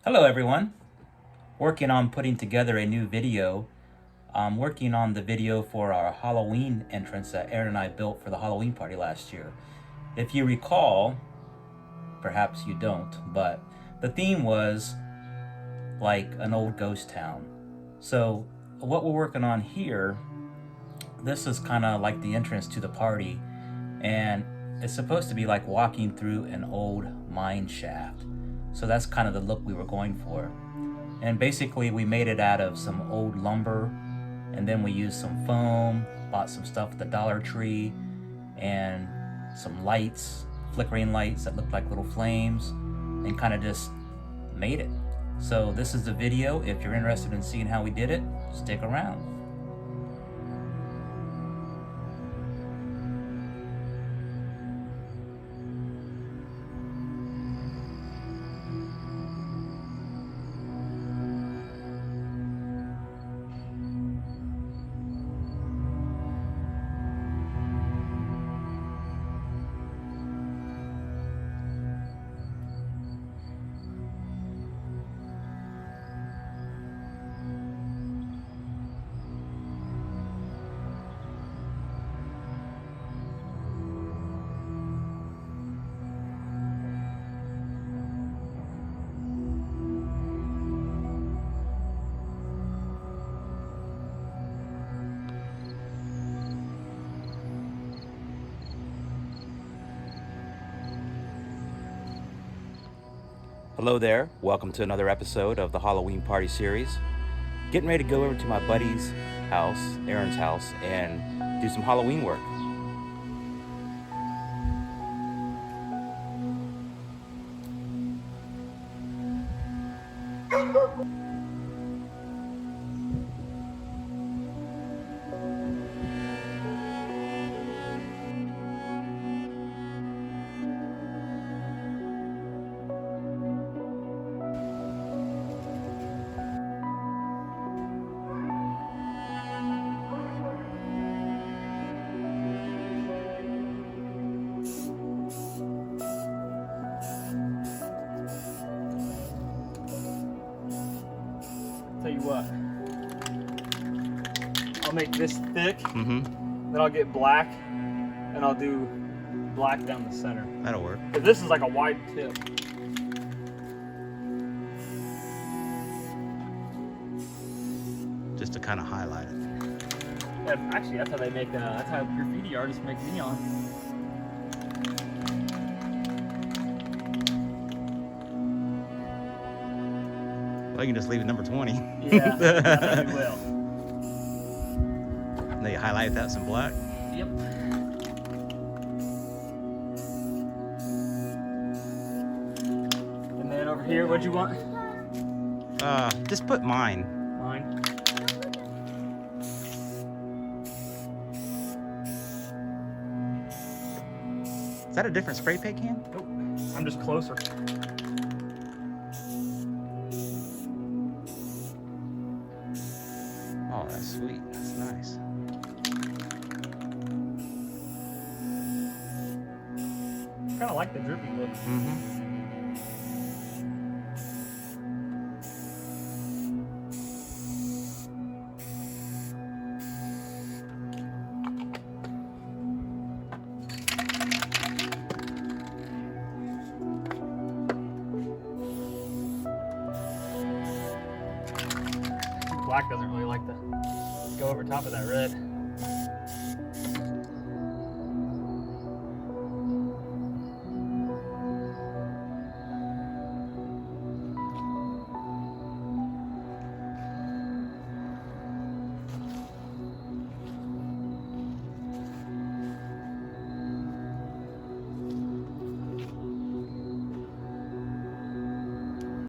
Hello everyone. Working on putting together a new video. I'm working on the video for our Halloween entrance that Aaron and I built for the Halloween party last year. If you recall, perhaps you don't, but the theme was like an old ghost town. So what we're working on here, this is kind of like the entrance to the party, and it's supposed to be like walking through an old mine shaft. So that's kind of the look we were going for. And basically we made it out of some old lumber, and then we used some foam, bought some stuff at the Dollar Tree, and some lights, flickering lights that looked like little flames, and kind of just made it. So this is the video. If you're interested in seeing how we did it, stick around. Hello there, welcome to another episode of the Halloween Party series. Getting ready to go over to my buddy's house, Aaron's house, and do some Halloween work. Tell you what, I'll make this thick, then I'll get black, and I'll do black down the center. That'll work. But this is like a wide tip. Just to kind of highlight it. Yeah, actually, that's how they make. That's how graffiti artists make neon. Well, you can just leave it number 20. Yeah, that we will. And then you highlight that some black. Yep. And then over here, what'd you want? Just put mine. Mine. Is that a different spray paint can? Nope. I'm just closer. Oh, that's sweet. That's nice. Kind of like the drippy look. Black doesn't really like to go over top of that red.